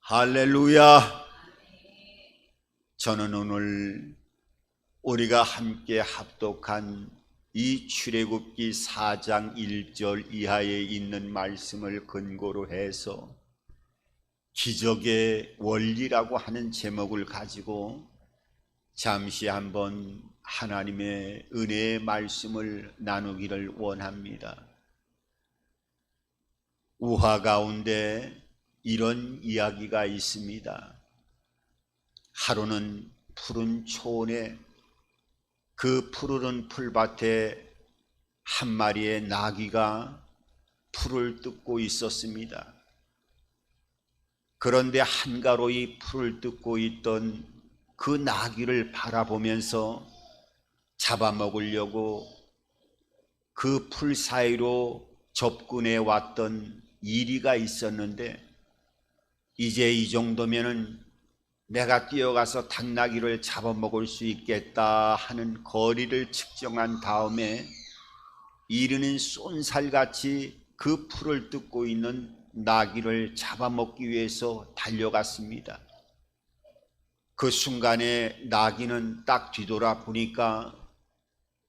할렐루야. 저는 오늘 우리가 함께 합독한 이 출애굽기 4장 1절 이하에 있는 말씀을 근거로 해서 기적의 원리라고 하는 제목을 가지고 잠시 한번 하나님의 은혜의 말씀을 나누기를 원합니다. 우화 가운데 이런 이야기가 있습니다. 하루는 푸른 초원에 그 푸르른 풀밭에 한 마리의 나귀가 풀을 뜯고 있었습니다. 그런데 한가로이 풀을 뜯고 있던 그 나귀를 바라보면서 잡아먹으려고 그 풀 사이로 접근해 왔던 이리가 있었는데, 이제 이 정도면은 내가 뛰어가서 당나귀를 잡아먹을 수 있겠다 하는 거리를 측정한 다음에 이리는 쏜살같이 그 풀을 뜯고 있는 나귀를 잡아먹기 위해서 달려갔습니다. 그 순간에 나귀는 딱 뒤돌아 보니까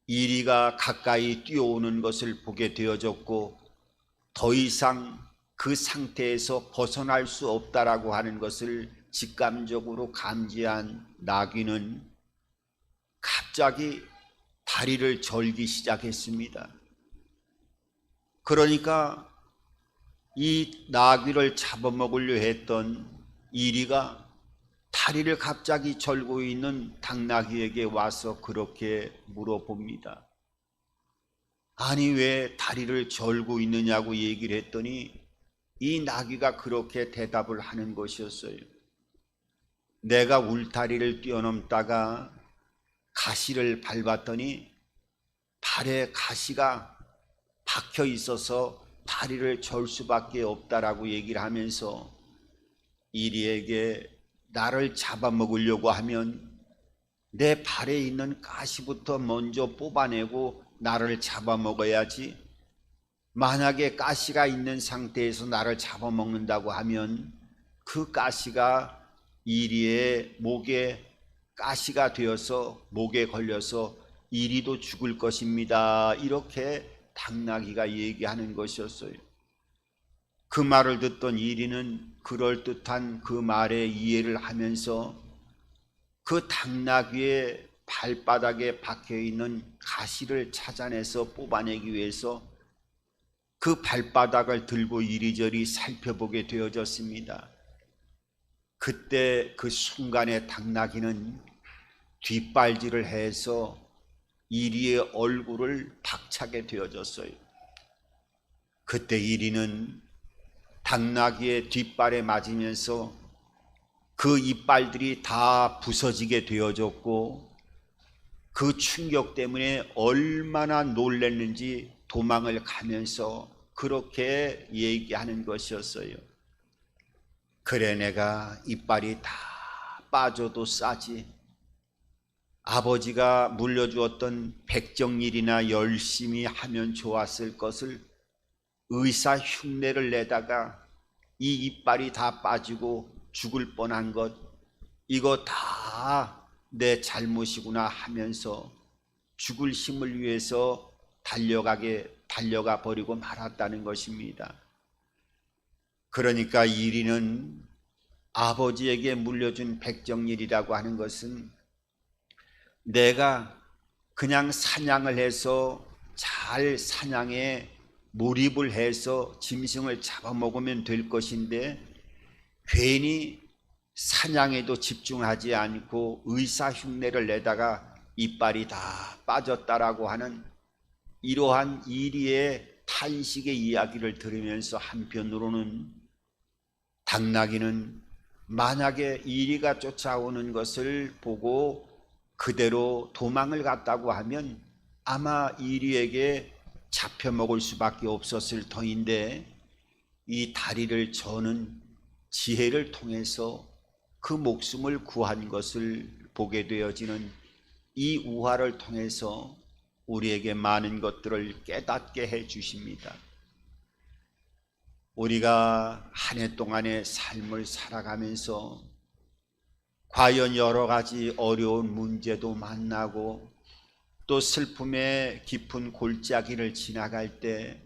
이리가 가까이 뛰어오는 것을 보게 되어졌고, 더 이상 그 상태에서 벗어날 수 없다라고 하는 것을 직감적으로 감지한 나귀는 갑자기 다리를 절기 시작했습니다. 그러니까 이 나귀를 잡아먹으려 했던 이리가 다리를 갑자기 절고 있는 당나귀에게 와서 그렇게 물어봅니다. 아니, 왜 다리를 절고 있느냐고 얘기를 했더니 이 나귀가 그렇게 대답을 하는 것이었어요. 내가 울타리를 뛰어넘다가 가시를 밟았더니 발에 가시가 박혀 있어서 다리를 절 수밖에 없다라고 얘기를 하면서 이리에게 나를 잡아먹으려고 하면 내 발에 있는 가시부터 먼저 뽑아내고 나를 잡아먹어야지, 만약에 가시가 있는 상태에서 나를 잡아먹는다고 하면 그 가시가 이리의 목에 가시가 되어서 목에 걸려서 이리도 죽을 것입니다. 이렇게 당나귀가 얘기하는 것이었어요. 그 말을 듣던 이리는 그럴듯한 그 말에 이해를 하면서 그 당나귀의 발바닥에 박혀있는 가시를 찾아내서 뽑아내기 위해서 그 발바닥을 들고 이리저리 살펴보게 되어졌습니다. 그때 그 순간에 당나귀는 뒷발질을 해서 이리의 얼굴을 박차게 되어졌어요. 그때 이리는 당나귀의 뒷발에 맞으면서 그 이빨들이 다 부서지게 되어졌고, 그 충격 때문에 얼마나 놀랐는지 도망을 가면서 그렇게 얘기하는 것이었어요. 그래, 내가 이빨이 다 빠져도 싸지. 아버지가 물려주었던 백정일이나 열심히 하면 좋았을 것을 의사 흉내를 내다가 이 이빨이 다 빠지고 죽을 뻔한 것, 이거 다 내 잘못이구나 하면서 죽을 힘을 위해서 달려가 버리고 말았다는 것입니다. 그러니까 이리는 아버지에게 물려준 백정일이라고 하는 것은 내가 그냥 사냥을 해서 잘 사냥에 몰입을 해서 짐승을 잡아먹으면 될 것인데, 괜히 사냥에도 집중하지 않고 의사 흉내를 내다가 이빨이 다 빠졌다라고 하는 이러한 이리의 탄식의 이야기를 들으면서 한편으로는 당나귀는 만약에 이리가 쫓아오는 것을 보고 그대로 도망을 갔다고 하면 아마 이리에게 잡혀먹을 수밖에 없었을 터인데, 이 다리를 저는 지혜를 통해서 그 목숨을 구한 것을 보게 되어지는 이 우화를 통해서 우리에게 많은 것들을 깨닫게 해 주십니다. 우리가 한 해 동안의 삶을 살아가면서 과연 여러 가지 어려운 문제도 만나고 또 슬픔의 깊은 골짜기를 지나갈 때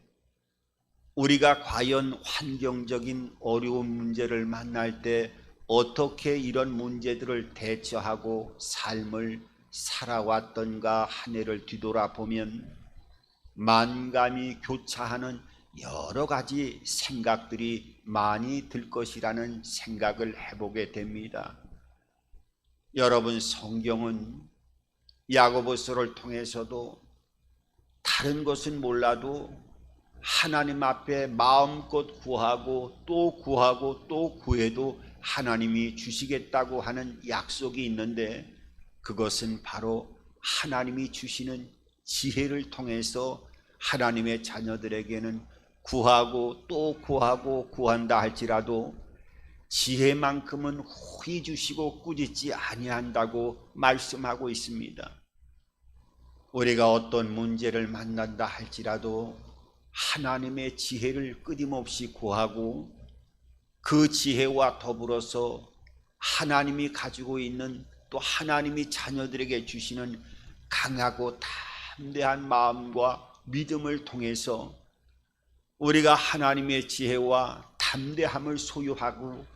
우리가 과연 환경적인 어려운 문제를 만날 때 어떻게 이런 문제들을 대처하고 삶을 살아왔던가 한 해를 뒤돌아보면 만감이 교차하는 여러 가지 생각들이 많이 들 것이라는 생각을 해보게 됩니다. 여러분, 성경은 야고보서를 통해서도 다른 것은 몰라도 하나님 앞에 마음껏 구하고 또 구하고 또 구해도 하나님이 주시겠다고 하는 약속이 있는데, 그것은 바로 하나님이 주시는 지혜를 통해서 하나님의 자녀들에게는 구하고 또 구하고 구한다 할지라도 지혜만큼은 후히 주시고 꾸짖지 아니한다고 말씀하고 있습니다. 우리가 어떤 문제를 만난다 할지라도 하나님의 지혜를 끊임없이 구하고 그 지혜와 더불어서 하나님이 가지고 있는 또 하나님이 자녀들에게 주시는 강하고 담대한 마음과 믿음을 통해서 우리가 하나님의 지혜와 담대함을 소유하고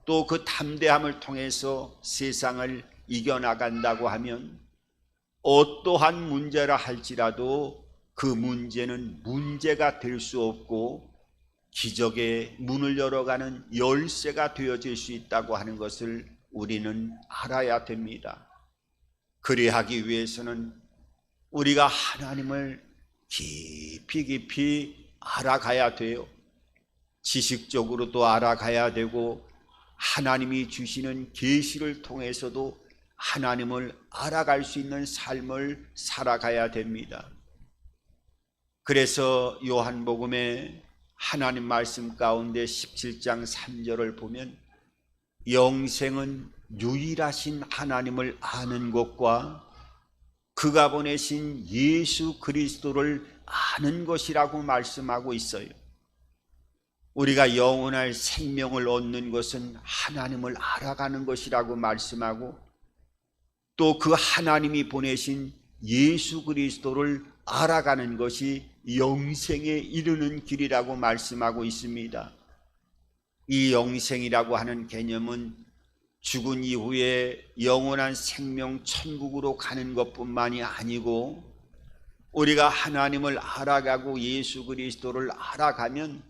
또 그 담대함을 통해서 세상을 이겨나간다고 하면 어떠한 문제라 할지라도 그 문제는 문제가 될 수 없고 기적의 문을 열어가는 열쇠가 되어질 수 있다고 하는 것을 우리는 알아야 됩니다. 그리하기 위해서는 우리가 하나님을 깊이 알아가야 돼요. 지식적으로도 알아가야 되고 하나님이 주시는 계시를 통해서도 하나님을 알아갈 수 있는 삶을 살아가야 됩니다. 그래서 요한복음에 하나님 말씀 가운데 17장 3절을 보면 영생은 유일하신 하나님을 아는 것과 그가 보내신 예수 그리스도를 아는 것이라고 말씀하고 있어요. 우리가 영원할 생명을 얻는 것은 하나님을 알아가는 것이라고 말씀하고 또 그 하나님이 보내신 예수 그리스도를 알아가는 것이 영생에 이르는 길이라고 말씀하고 있습니다. 이 영생이라고 하는 개념은 죽은 이후에 영원한 생명 천국으로 가는 것뿐만이 아니고 우리가 하나님을 알아가고 예수 그리스도를 알아가면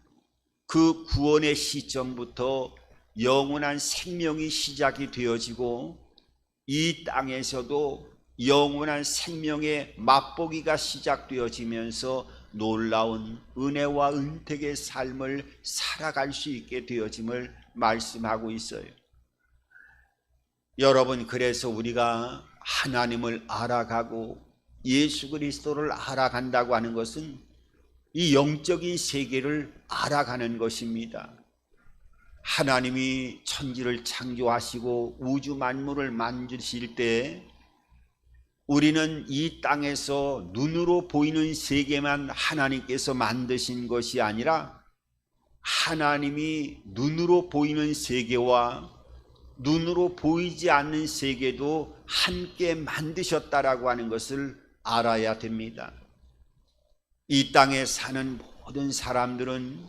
그 구원의 시점부터 영원한 생명이 시작이 되어지고 이 땅에서도 영원한 생명의 맛보기가 시작되어지면서 놀라운 은혜와 은택의 삶을 살아갈 수 있게 되어짐을 말씀하고 있어요. 여러분, 그래서 우리가 하나님을 알아가고 예수 그리스도를 알아간다고 하는 것은 이 영적인 세계를 알아가는 것입니다. 하나님이 천지를 창조하시고 우주 만물을 만드실 때 우리는 이 땅에서 눈으로 보이는 세계만 하나님께서 만드신 것이 아니라 하나님이 눈으로 보이는 세계와 눈으로 보이지 않는 세계도 함께 만드셨다라고 하는 것을 알아야 됩니다. 이 땅에 사는 모든 사람들은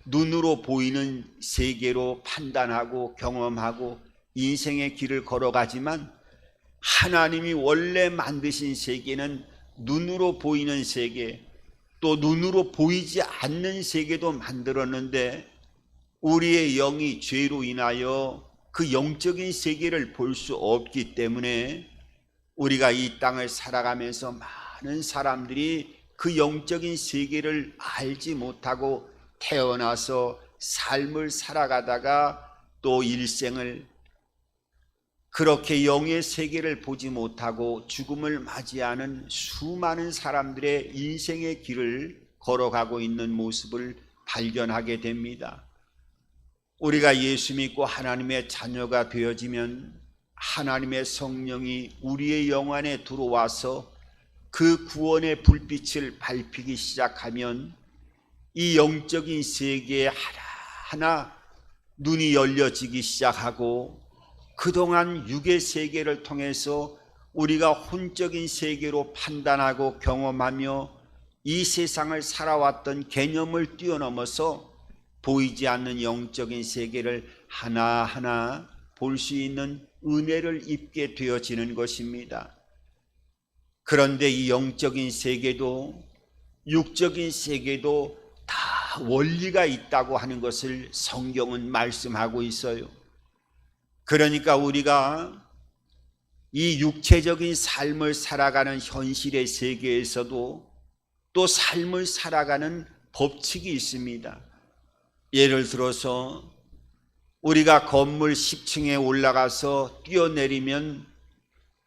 눈으로 보이는 세계로 판단하고 경험하고 인생의 길을 걸어가지만 하나님이 원래 만드신 세계는 눈으로 보이는 세계 또 눈으로 보이지 않는 세계도 만들었는데 우리의 영이 죄로 인하여 그 영적인 세계를 볼 수 없기 때문에 우리가 이 땅을 살아가면서 많은 사람들이 그 영적인 세계를 알지 못하고 태어나서 삶을 살아가다가 또 일생을 그렇게 영의 세계를 보지 못하고 죽음을 맞이하는 수많은 사람들의 인생의 길을 걸어가고 있는 모습을 발견하게 됩니다. 우리가 예수 믿고 하나님의 자녀가 되어지면 하나님의 성령이 우리의 영 안에 들어와서 그 구원의 불빛을 밝히기 시작하면 이 영적인 세계에 하나하나 눈이 열려지기 시작하고, 그동안 육의 세계를 통해서 우리가 혼적인 세계로 판단하고 경험하며 이 세상을 살아왔던 개념을 뛰어넘어서 보이지 않는 영적인 세계를 하나하나 볼 수 있는 은혜를 입게 되어지는 것입니다. 그런데 이 영적인 세계도 육적인 세계도 다 원리가 있다고 하는 것을 성경은 말씀하고 있어요. 그러니까 우리가 이 육체적인 삶을 살아가는 현실의 세계에서도 또 삶을 살아가는 법칙이 있습니다. 예를 들어서 우리가 건물 10층에 올라가서 뛰어내리면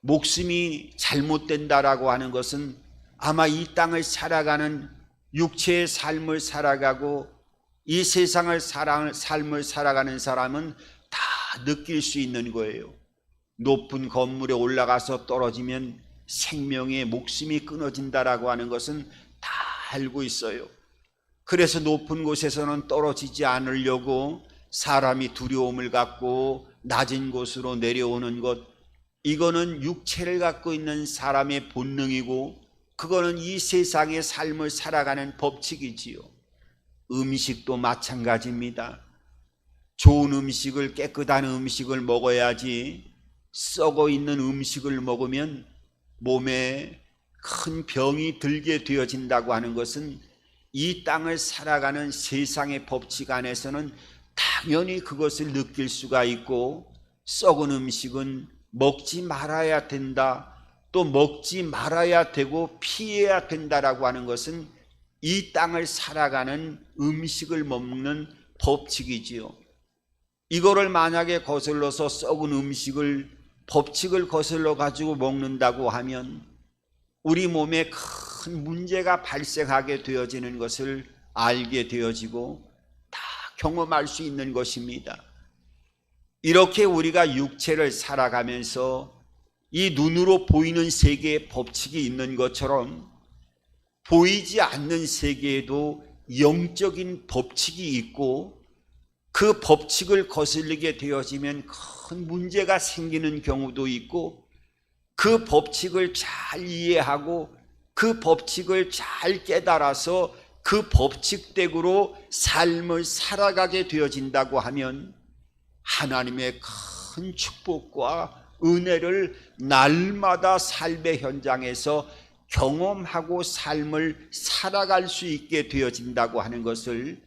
목숨이 잘못된다라고 하는 것은 아마 이 땅을 살아가는 육체의 삶을 살아가고 이 세상을 삶을 살아가는 사람은 다 느낄 수 있는 거예요. 높은 건물에 올라가서 떨어지면 생명의 목숨이 끊어진다라고 하는 것은 다 알고 있어요. 그래서 높은 곳에서는 떨어지지 않으려고 사람이 두려움을 갖고 낮은 곳으로 내려오는 것, 이거는 육체를 갖고 있는 사람의 본능이고 그거는 이 세상의 삶을 살아가는 법칙이지요. 음식도 마찬가지입니다. 좋은 음식을, 깨끗한 음식을 먹어야지 썩어 있는 음식을 먹으면 몸에 큰 병이 들게 되어진다고 하는 것은 이 땅을 살아가는 세상의 법칙 안에서는 당연히 그것을 느낄 수가 있고, 썩은 음식은 먹지 말아야 된다, 또 먹지 말아야 되고 피해야 된다라고 하는 것은 이 땅을 살아가는 음식을 먹는 법칙이지요. 이거를 만약에 거슬러서 썩은 음식을, 법칙을 거슬러 가지고 먹는다고 하면 우리 몸에 큰 문제가 발생하게 되어지는 것을 알게 되어지고 다 경험할 수 있는 것입니다. 이렇게 우리가 육체를 살아가면서 이 눈으로 보이는 세계의 법칙이 있는 것처럼 보이지 않는 세계에도 영적인 법칙이 있고, 그 법칙을 거슬리게 되어지면 큰 문제가 생기는 경우도 있고, 그 법칙을 잘 이해하고 그 법칙을 잘 깨달아서 그 법칙대로 삶을 살아가게 되어진다고 하면 하나님의 큰 축복과 은혜를 날마다 삶의 현장에서 경험하고 삶을 살아갈 수 있게 되어진다고 하는 것을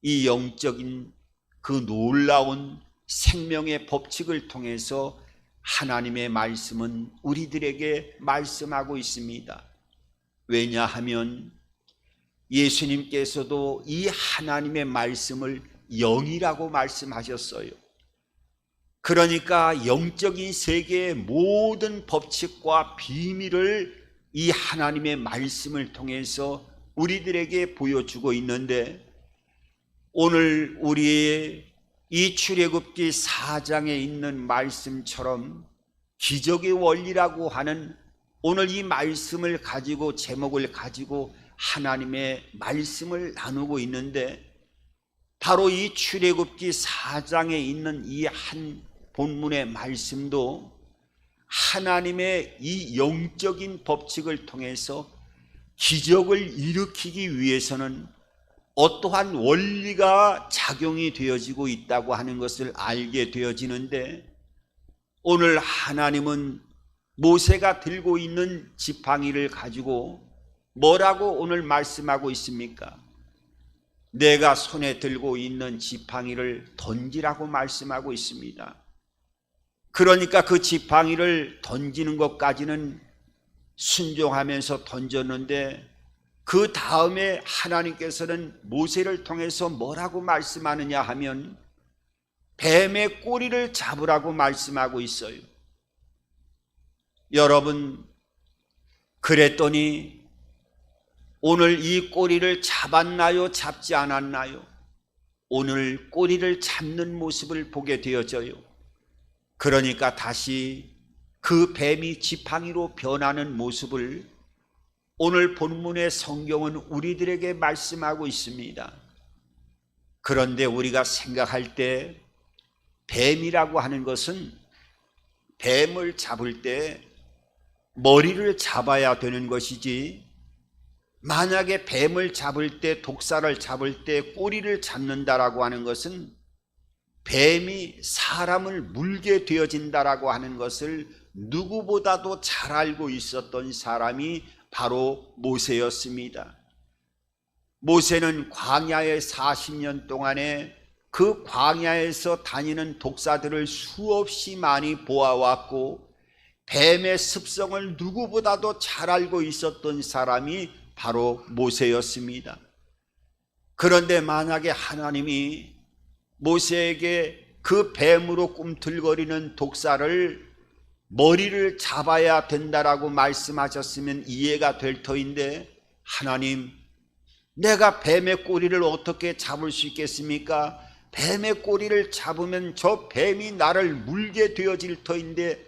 이 영적인 그 놀라운 생명의 법칙을 통해서 하나님의 말씀은 우리들에게 말씀하고 있습니다. 왜냐하면 예수님께서도 이 하나님의 말씀을 영이라고 말씀하셨어요. 그러니까 영적인 세계의 모든 법칙과 비밀을 이 하나님의 말씀을 통해서 우리들에게 보여주고 있는데, 오늘 우리의 이 출애굽기 4장에 있는 말씀처럼 기적의 원리라고 하는 오늘 이 말씀을 가지고, 제목을 가지고 하나님의 말씀을 나누고 있는데, 바로 이 출애굽기 4장에 있는 이 한 본문의 말씀도 하나님의 이 영적인 법칙을 통해서 기적을 일으키기 위해서는 어떠한 원리가 작용이 되어지고 있다고 하는 것을 알게 되어지는데, 오늘 하나님은 모세가 들고 있는 지팡이를 가지고 뭐라고 오늘 말씀하고 있습니까? 내가 손에 들고 있는 지팡이를 던지라고 말씀하고 있습니다. 그러니까 그 지팡이를 던지는 것까지는 순종하면서 던졌는데, 그 다음에 하나님께서는 모세를 통해서 뭐라고 말씀하느냐 하면 뱀의 꼬리를 잡으라고 말씀하고 있어요. 여러분, 그랬더니 오늘 이 꼬리를 잡았나요? 잡지 않았나요? 오늘 꼬리를 잡는 모습을 보게 되어져요. 그러니까 다시 그 뱀이 지팡이로 변하는 모습을 오늘 본문의 성경은 우리들에게 말씀하고 있습니다. 그런데 우리가 생각할 때 뱀이라고 하는 것은 뱀을 잡을 때 머리를 잡아야 되는 것이지, 만약에 뱀을 잡을 때, 독사를 잡을 때 꼬리를 잡는다라고 하는 것은 뱀이 사람을 물게 되어진다라고 하는 것을 누구보다도 잘 알고 있었던 사람이 바로 모세였습니다. 모세는 광야의 40년 동안에 그 광야에서 다니는 독사들을 수없이 많이 보아왔고, 뱀의 습성을 누구보다도 잘 알고 있었던 사람이 바로 모세였습니다. 그런데 만약에 하나님이 모세에게 그 뱀으로 꿈틀거리는 독사를 머리를 잡아야 된다라고 말씀하셨으면 이해가 될 터인데, 하나님, 내가 뱀의 꼬리를 어떻게 잡을 수 있겠습니까? 뱀의 꼬리를 잡으면 저 뱀이 나를 물게 되어질 터인데,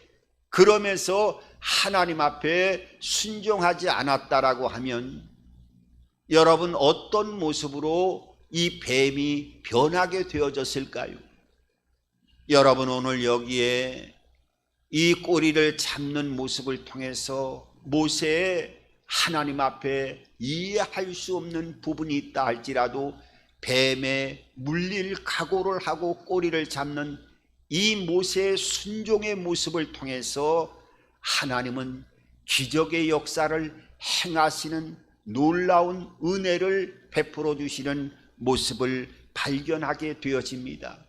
그러면서 하나님 앞에 순종하지 않았다라고 하면 여러분, 어떤 모습으로 이 뱀이 변하게 되어졌을까요? 여러분, 오늘 여기에 이 꼬리를 잡는 모습을 통해서 모세의 하나님 앞에 이해할 수 없는 부분이 있다 할지라도 뱀에 물릴 각오를 하고 꼬리를 잡는 이 모세의 순종의 모습을 통해서 하나님은 기적의 역사를 행하시는 놀라운 은혜를 베풀어 주시는 모습을 발견하게 되어집니다.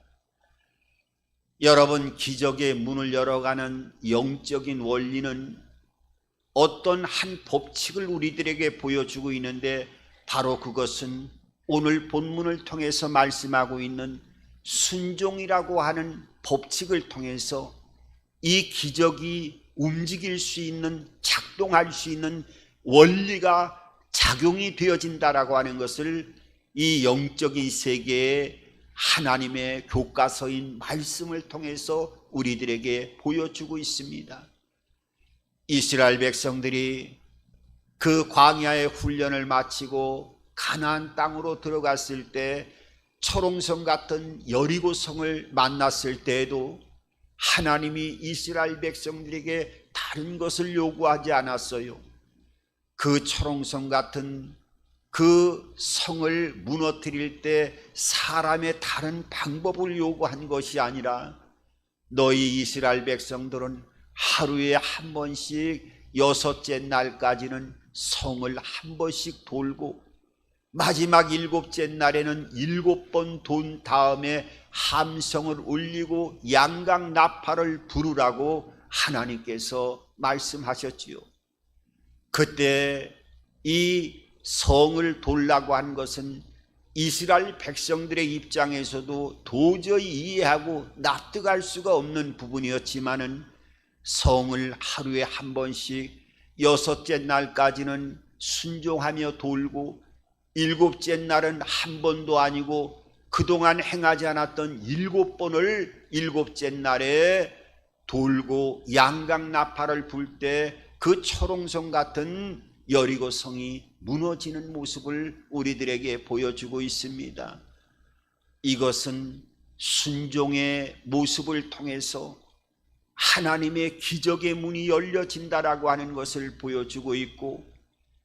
여러분, 기적의 문을 열어가는 영적인 원리는 어떤 한 법칙을 우리들에게 보여주고 있는데, 바로 그것은 오늘 본문을 통해서 말씀하고 있는 순종이라고 하는 법칙을 통해서 이 기적이 움직일 수 있는, 작동할 수 있는 원리가 작용이 되어진다라고 하는 것을 이 영적인 세계의 하나님의 교과서인 말씀을 통해서 우리들에게 보여주고 있습니다. 이스라엘 백성들이 그 광야의 훈련을 마치고 가나안 땅으로 들어갔을 때 초롱성 같은 여리고성을 만났을 때에도 하나님이 이스라엘 백성들에게 다른 것을 요구하지 않았어요. 그 초롱성 같은 그 성을 무너뜨릴 때 사람의 다른 방법을 요구한 것이 아니라, 너희 이스라엘 백성들은 하루에 한 번씩 6째 날까지는 성을 한 번씩 돌고 마지막 7째 날에는 7번 돈 다음에 함성을 울리고 양각 나팔을 부르라고 하나님께서 말씀하셨지요. 그때 이 성을 돌라고 한 것은 이스라엘 백성들의 입장에서도 도저히 이해하고 납득할 수가 없는 부분이었지만은, 성을 하루에 한 번씩 6째 날까지는 순종하며 돌고 7째 날은 한 번도 아니고 그동안 행하지 않았던 7번을 7째 날에 돌고 양각 나팔을 불 때 그 초롱성 같은 여리고성이 무너지는 모습을 우리들에게 보여주고 있습니다. 이것은 순종의 모습을 통해서 하나님의 기적의 문이 열려진다라고 하는 것을 보여주고 있고,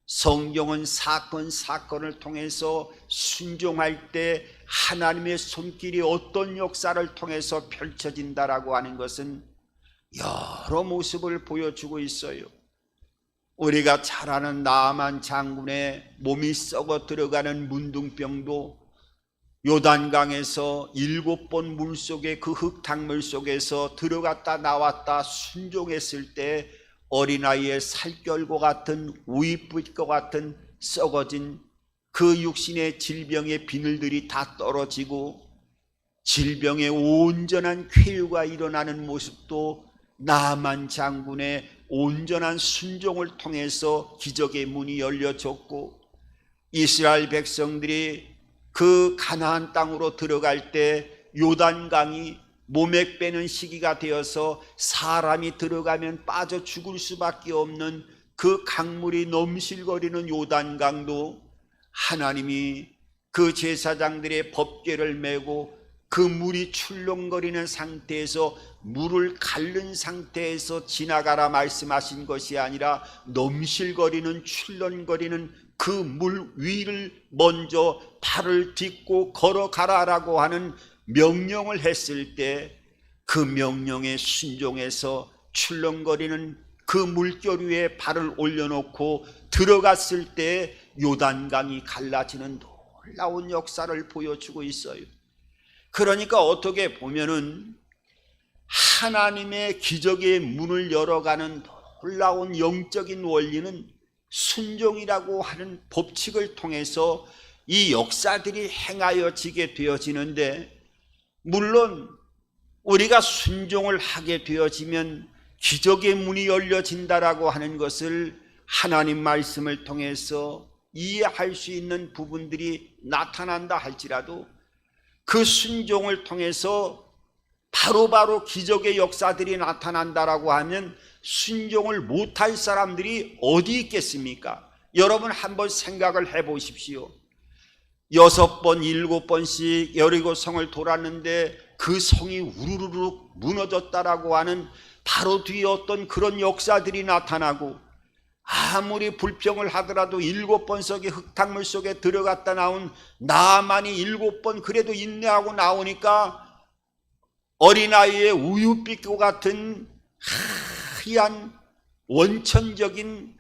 성경은 사건을 통해서 순종할 때 하나님의 손길이 어떤 역사를 통해서 펼쳐진다라고 하는 것은 여러 모습을 보여주고 있어요. 우리가 잘 아는 나아만 장군의 몸이 썩어 들어가는 문둥병도 요단강에서 7번 물속에, 그 흙탕물 속에서 들어갔다 나왔다 순종했을 때 어린아이의 살결과 같은, 우입빛과 같은 썩어진 그 육신의 질병의 비늘들이 다 떨어지고 질병의 온전한 쾌유가 일어나는 모습도 나아만 장군의 온전한 순종을 통해서 기적의 문이 열려졌고, 이스라엘 백성들이 그 가나안 땅으로 들어갈 때 요단강이 몸에 빼는 시기가 되어서 사람이 들어가면 빠져 죽을 수밖에 없는 그 강물이 넘실거리는 요단강도 하나님이 그 제사장들의 법궤를 메고 그 물이 출렁거리는 상태에서 물을 가른 상태에서 지나가라 말씀하신 것이 아니라 넘실거리는 출렁거리는 그 물 위를 먼저 발을 딛고 걸어가라라고 하는 명령을 했을 때 그 명령에 순종해서 출렁거리는 그 물결 위에 발을 올려놓고 들어갔을 때 요단강이 갈라지는 놀라운 역사를 보여주고 있어요. 그러니까 어떻게 보면은 하나님의 기적의 문을 열어가는 놀라운 영적인 원리는 순종이라고 하는 법칙을 통해서 이 역사들이 행하여지게 되어지는데, 물론 우리가 순종을 하게 되어지면 기적의 문이 열려진다라고 하는 것을 하나님 말씀을 통해서 이해할 수 있는 부분들이 나타난다 할지라도 그 순종을 통해서 바로바로 기적의 역사들이 나타난다라고 하면 순종을 못할 사람들이 어디 있겠습니까? 여러분 한번 생각을 해보십시오. 6번, 7번씩 여리고 성을 돌았는데 그 성이 우르르 무너졌다라고 하는 바로 뒤에 어떤 그런 역사들이 나타나고, 아무리 불평을 하더라도 7번석의 흙탕물 속에 들어갔다 나온 나만이 7번 그래도 인내하고 나오니까 어린아이의 우유빛과 같은 하얀 원천적인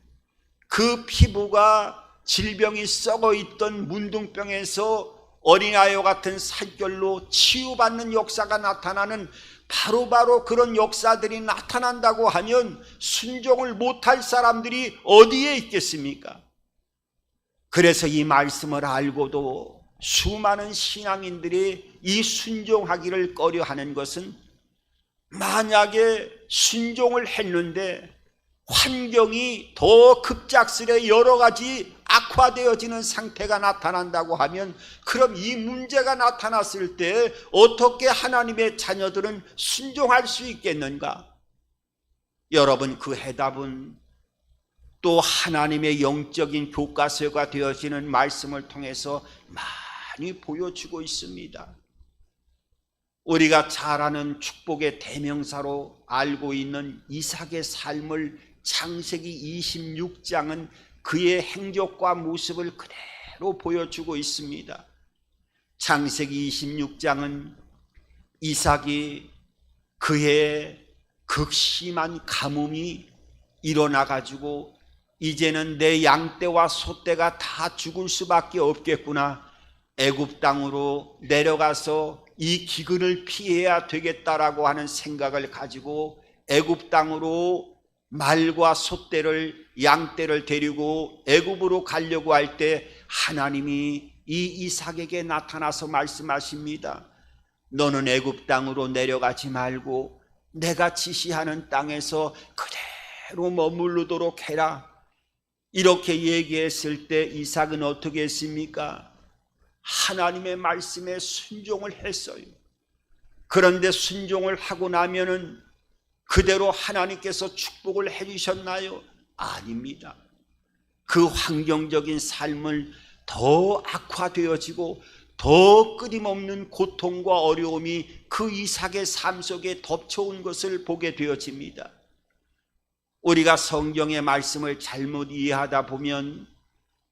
그 피부가 질병이 썩어있던 문둥병에서 어린아이와 같은 살결로 치유받는 역사가 나타나는 바로바로 그런 역사들이 나타난다고 하면 순종을 못할 사람들이 어디에 있겠습니까? 그래서 이 말씀을 알고도 수많은 신앙인들이 이 순종하기를 꺼려하는 것은, 만약에 순종을 했는데 환경이 더 급작스레 여러 가지 악화되어지는 상태가 나타난다고 하면, 그럼 이 문제가 나타났을 때 어떻게 하나님의 자녀들은 순종할 수 있겠는가? 여러분, 그 해답은 또 하나님의 영적인 교과서가 되어지는 말씀을 통해서 많이 보여주고 있습니다. 우리가 잘 아는 축복의 대명사로 알고 있는 이삭의 삶을 창세기 26장은 그의 행적과 모습을 그대로 보여주고 있습니다. 창세기 26장은 이삭이 그의 극심한 가뭄이 일어나가지고 이제는 내 양떼와 소떼가 다 죽을 수밖에 없겠구나, 애굽 땅으로 내려가서 이 기근을 피해야 되겠다라고 하는 생각을 가지고 애굽 땅으로 말과 소떼를, 양떼를 데리고 애굽으로 가려고 할 때 하나님이 이 이삭에게 나타나서 말씀하십니다. 너는 애굽 땅으로 내려가지 말고 내가 지시하는 땅에서 그대로 머무르도록 해라. 이렇게 얘기했을 때 이삭은 어떻게 했습니까? 하나님의 말씀에 순종을 했어요. 그런데 순종을 하고 나면은 그대로 하나님께서 축복을 해주셨나요? 아닙니다. 그 환경적인 삶을 더 악화되어지고 더 끊임없는 고통과 어려움이 그 이삭의 삶 속에 덮쳐온 것을 보게 되어집니다. 우리가 성경의 말씀을 잘못 이해하다 보면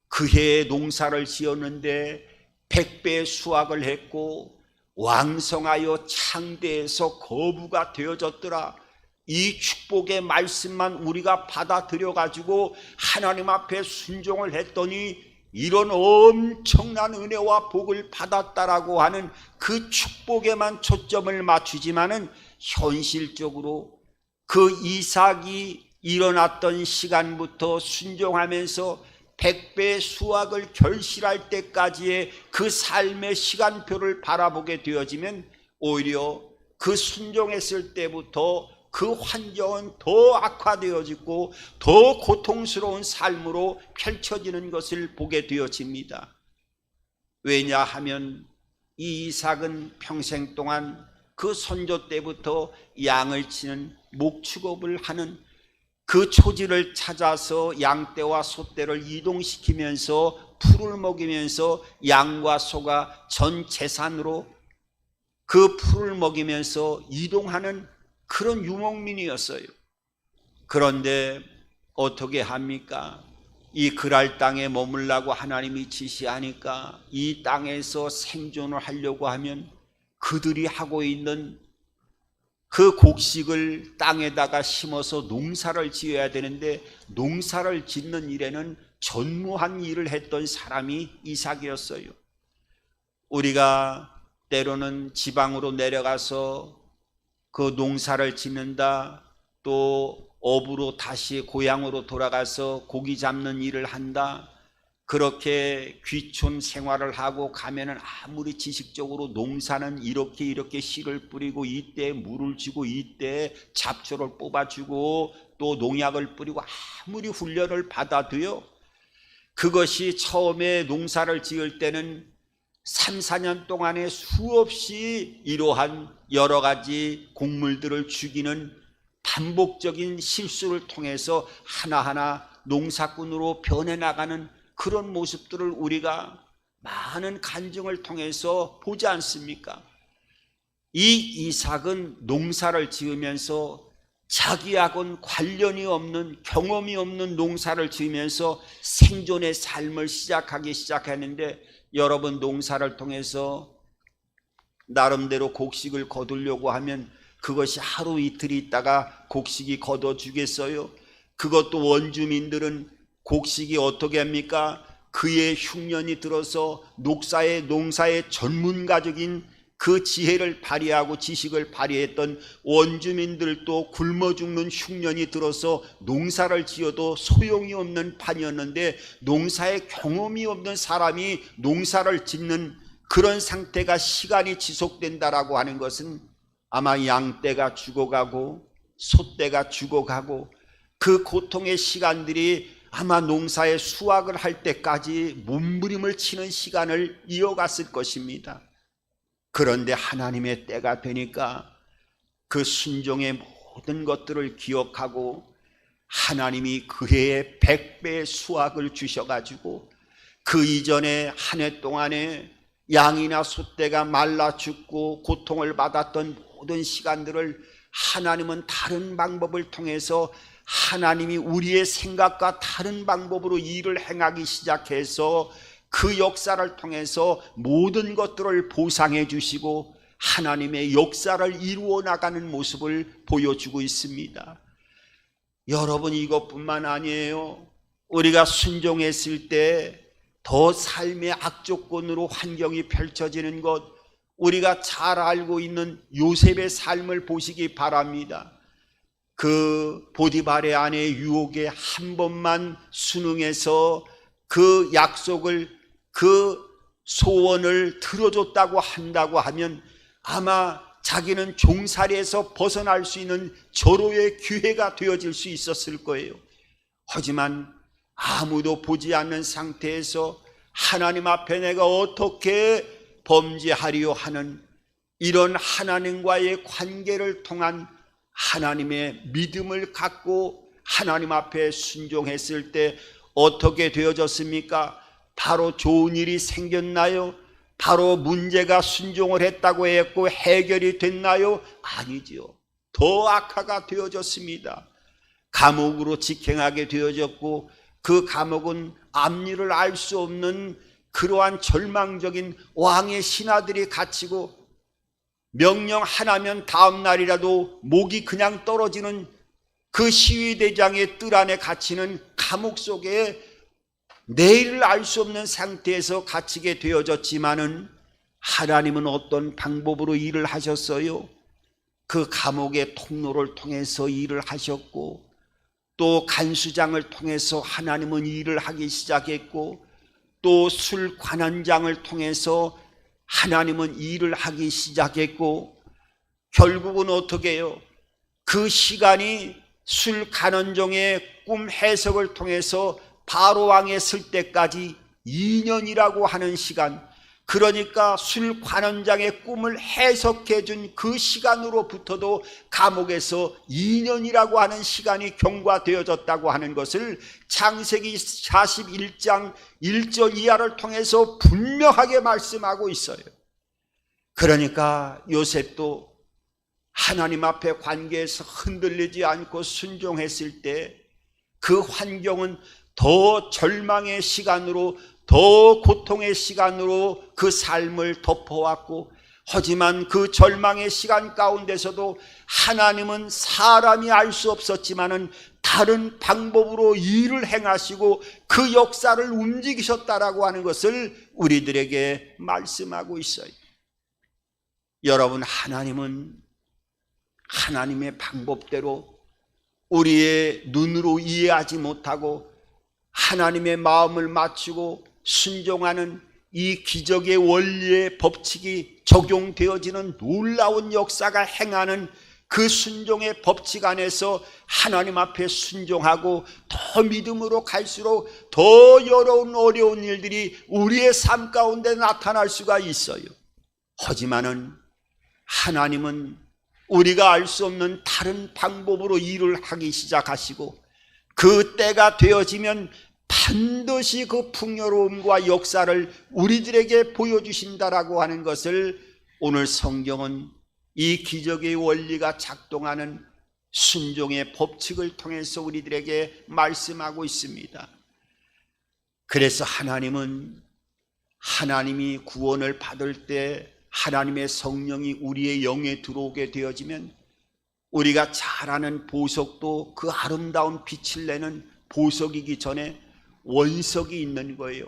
그 해에 농사를 지었는데 100배의 수확을 했고 왕성하여 창대해서 거부가 되어졌더라. 이 축복의 말씀만 우리가 받아들여 가지고 하나님 앞에 순종을 했더니 이런 엄청난 은혜와 복을 받았다라고 하는 그 축복에만 초점을 맞추지만은 현실적으로 그 이삭이 일어났던 시간부터 순종하면서 100배의 수확을 결실할 때까지의 그 삶의 시간표를 바라보게 되어지면 오히려 그 순종했을 때부터 그 환경은 더 악화되어지고 더 고통스러운 삶으로 펼쳐지는 것을 보게 되어집니다. 왜냐하면 이 이삭은 평생 동안 그 선조 때부터 양을 치는 목축업을 하는 그 초지를 찾아서 양떼와 소떼를 이동시키면서 풀을 먹이면서 양과 소가 전 재산으로 그 풀을 먹이면서 이동하는 그런 유목민이었어요. 그런데 어떻게 합니까? 이 그랄 땅에 머물라고 하나님이 지시하니까 이 땅에서 생존을 하려고 하면 그들이 하고 있는 그 곡식을 땅에다가 심어서 농사를 지어야 되는데 농사를 짓는 일에는 전무한 일을 했던 사람이 이삭이었어요. 우리가 때로는 지방으로 내려가서 그 농사를 짓는다, 또 업으로 다시 고향으로 돌아가서 고기 잡는 일을 한다, 그렇게 귀촌 생활을 하고 가면은 아무리 지식적으로 농사는 이렇게 씨를 뿌리고 이때 물을 주고 이때 잡초를 뽑아주고 또 농약을 뿌리고 아무리 훈련을 받아도요, 그것이 처음에 농사를 지을 때는 3, 4년 동안에 수없이 이러한 여러 가지 곡물들을 죽이는 반복적인 실수를 통해서 하나하나 농사꾼으로 변해나가는 그런 모습들을 우리가 많은 간증을 통해서 보지 않습니까? 이 이삭은 농사를 지으면서 자기하고는 관련이 없는, 경험이 없는 농사를 지으면서 생존의 삶을 시작했는데, 여러분 농사를 통해서 나름대로 곡식을 거두려고 하면 그것이 하루 이틀 있다가 곡식이 거둬주겠어요? 그것도 원주민들은 곡식이 어떻게 합니까? 그의 흉년이 들어서 농사의 전문가적인 그 지혜를 발휘하고 지식을 발휘했던 원주민들도 굶어 죽는 흉년이 들어서 농사를 지어도 소용이 없는 판이었는데, 농사에 경험이 없는 사람이 농사를 짓는 그런 상태가 시간이 지속된다라고 하는 것은 아마 양떼가 죽어가고 소떼가 죽어가고 그 고통의 시간들이 아마 농사의 수확을 할 때까지 몸부림을 치는 시간을 이어갔을 것입니다. 그런데 하나님의 때가 되니까 그 순종의 모든 것들을 기억하고 하나님이 그 해에 100배의 수확을 주셔가지고 그 이전에 한 해 동안에 양이나 소떼가 말라 죽고 고통을 받았던 모든 시간들을 하나님은 다른 방법을 통해서, 하나님이 우리의 생각과 다른 방법으로 일을 행하기 시작해서 그 역사를 통해서 모든 것들을 보상해 주시고 하나님의 역사를 이루어 나가는 모습을 보여주고 있습니다. 여러분, 이것뿐만 아니에요. 우리가 순종했을 때 더 삶의 악조건으로 환경이 펼쳐지는 것, 우리가 잘 알고 있는 요셉의 삶을 보시기 바랍니다. 그 보디발의 아내 유혹에 한 번만 순응해서 그 약속을, 그 소원을 들어줬다고 한다고 하면 아마 자기는 종살이에서 벗어날 수 있는 절호의 기회가 되어질 수 있었을 거예요. 하지만 아무도 보지 않는 상태에서 하나님 앞에 내가 어떻게 범죄하리요 하는 이런 하나님과의 관계를 통한 하나님의 믿음을 갖고 하나님 앞에 순종했을 때 어떻게 되어졌습니까? 바로 좋은 일이 생겼나요? 바로 문제가 순종을 했다고 했고 해결이 됐나요? 아니지요. 더 악화가 되어졌습니다. 감옥으로 직행하게 되어졌고, 그 감옥은 앞일을 알 수 없는 그러한 절망적인 왕의 신하들이 갇히고, 명령 하나면 다음 날이라도 목이 그냥 떨어지는 그 시위대장의 뜰 안에 갇히는 감옥 속에 내일을 알 수 없는 상태에서 갇히게 되어졌지만은, 하나님은 어떤 방법으로 일을 하셨어요? 그 감옥의 통로를 통해서 일을 하셨고, 또 간수장을 통해서 하나님은 일을 하기 시작했고, 또 술 관원장을 통해서 하나님은 일을 하기 시작했고, 결국은 어떻게 해요? 그 시간이 술 관원장의 꿈 해석을 통해서 바로 왕에 설 때까지 2년이라고 하는 시간, 그러니까 술 관원장의 꿈을 해석해 준 그 시간으로부터도 감옥에서 2년이라고 하는 시간이 경과되어졌다고 하는 것을 창세기 41장 1절 이하를 통해서 분명하게 말씀하고 있어요. 그러니까 요셉도 하나님 앞에 관계에서 흔들리지 않고 순종했을 때 그 환경은 더 절망의 시간으로, 더 고통의 시간으로 그 삶을 덮어왔고, 하지만 그 절망의 시간 가운데서도 하나님은 사람이 알 수 없었지만은 다른 방법으로 일을 행하시고 그 역사를 움직이셨다라고 하는 것을 우리들에게 말씀하고 있어요. 여러분, 하나님은 하나님의 방법대로 우리의 눈으로 이해하지 못하고 하나님의 마음을 맞추고 순종하는 이 기적의 원리의 법칙이 적용되어지는 놀라운 역사가 행하는 그 순종의 법칙 안에서 하나님 앞에 순종하고 더 믿음으로 갈수록 더 어려운 일들이 우리의 삶 가운데 나타날 수가 있어요. 하지만은 하나님은 우리가 알 수 없는 다른 방법으로 일을 하기 시작하시고 그 때가 되어지면 반드시 그 풍요로움과 역사를 우리들에게 보여주신다라고 하는 것을 오늘 성경은 이 기적의 원리가 작동하는 순종의 법칙을 통해서 우리들에게 말씀하고 있습니다. 그래서 하나님이 구원을 받을 때 하나님의 성령이 우리의 영에 들어오게 되어지면 우리가 잘 아는 보석도 그 아름다운 빛을 내는 보석이기 전에 원석이 있는 거예요.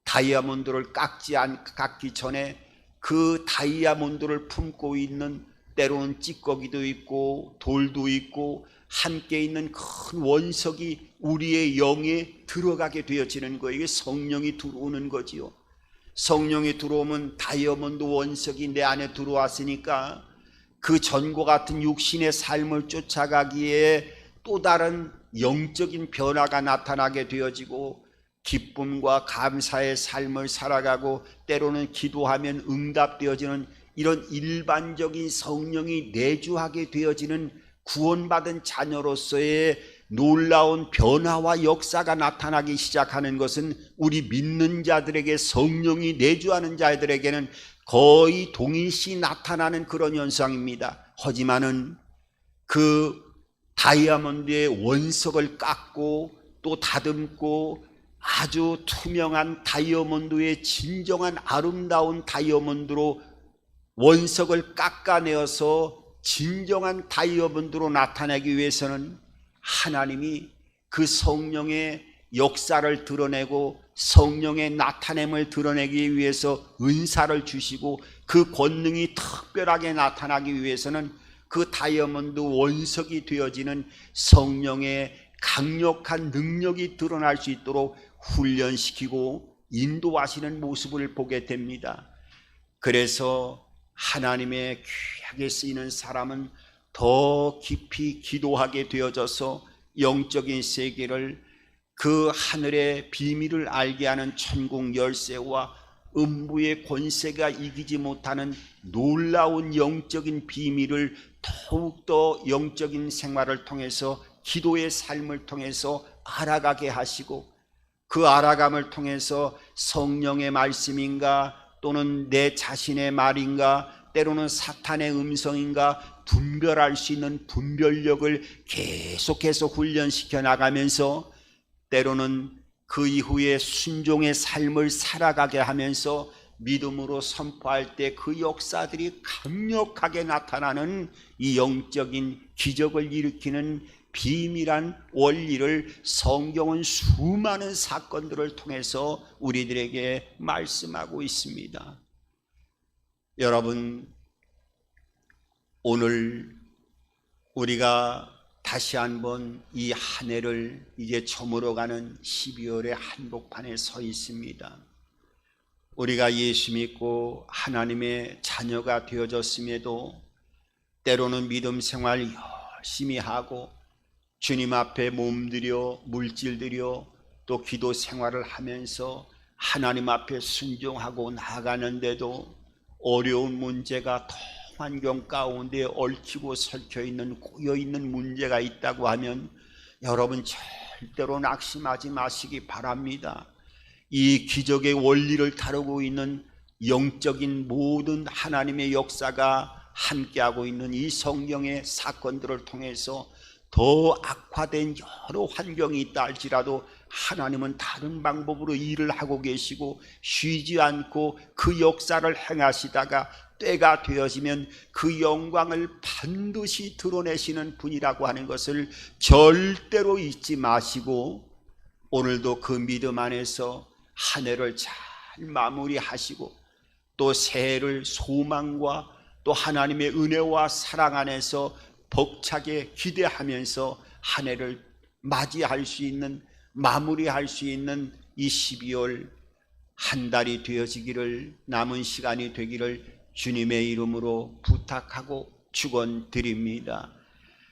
다이아몬드를 깎기 전에 그 다이아몬드를 품고 있는 때로는 찌꺼기도 있고 돌도 있고 함께 있는 큰 원석이 우리의 영에 들어가게 되어지는 거예요. 이게 성령이 들어오는 거지요. 성령이 들어오면 다이아몬드 원석이 내 안에 들어왔으니까 그 전과 같은 육신의 삶을 쫓아가기에 또 다른 영적인 변화가 나타나게 되어지고 기쁨과 감사의 삶을 살아가고 때로는 기도하면 응답되어지는 이런 일반적인 성령이 내주하게 되어지는 구원받은 자녀로서의 놀라운 변화와 역사가 나타나기 시작하는 것은 우리 믿는 자들에게, 성령이 내주하는 자들에게는 거의 동일시 나타나는 그런 현상입니다. 하지만은 그 다이아몬드의 원석을 깎고 또 다듬고 아주 투명한 다이아몬드의 진정한 아름다운 다이아몬드로 원석을 깎아내어서 진정한 다이아몬드로 나타내기 위해서는 하나님이 그 성령의 역사를 드러내고 성령의 나타냄을 드러내기 위해서 은사를 주시고 그 권능이 특별하게 나타나기 위해서는 그 다이아몬드 원석이 되어지는 성령의 강력한 능력이 드러날 수 있도록 훈련시키고 인도하시는 모습을 보게 됩니다. 그래서 하나님의 귀하게 쓰이는 사람은 더 깊이 기도하게 되어져서 영적인 세계를, 그 하늘의 비밀을 알게 하는 천국 열쇠와 음부의 권세가 이기지 못하는 놀라운 영적인 비밀을 더욱더 영적인 생활을 통해서, 기도의 삶을 통해서 알아가게 하시고, 그 알아감을 통해서 성령의 말씀인가 또는 내 자신의 말인가 때로는 사탄의 음성인가 분별할 수 있는 분별력을 계속해서 훈련시켜 나가면서 때로는 그 이후에 순종의 삶을 살아가게 하면서 믿음으로 선포할 때 그 역사들이 강력하게 나타나는 이 영적인 기적을 일으키는 비밀한 원리를 성경은 수많은 사건들을 통해서 우리들에게 말씀하고 있습니다. 여러분, 오늘 우리가 다시 한번 이 한 해를 이제 저물어가는 12월의 한복판에 서 있습니다. 우리가 예수 믿고 하나님의 자녀가 되어졌음에도 때로는 믿음 생활 열심히 하고 주님 앞에 몸들여 물질들여 또 기도 생활을 하면서 하나님 앞에 순종하고 나가는데도 어려운 문제가 더 환경 가운데 얽히고 설켜 있는 꼬여 있는 문제가 있다고 하면 여러분 절대로 낙심하지 마시기 바랍니다. 이 기적의 원리를 다루고 있는 영적인 모든 하나님의 역사가 함께하고 있는 이 성경의 사건들을 통해서 더 악화된 여러 환경이 있다 할지라도 하나님은 다른 방법으로 일을 하고 계시고 쉬지 않고 그 역사를 행하시다가 때가 되어지면 그 영광을 반드시 드러내시는 분이라고 하는 것을 절대로 잊지 마시고 오늘도 그 믿음 안에서 한 해를 잘 마무리하시고 또 새해를 소망과 또 하나님의 은혜와 사랑 안에서 벅차게 기대하면서 한 해를 맞이할 수 있는, 마무리할 수 있는 이 12월 한 달이 되어지기를, 남은 시간이 되기를 주님의 이름으로 부탁하고 축원드립니다.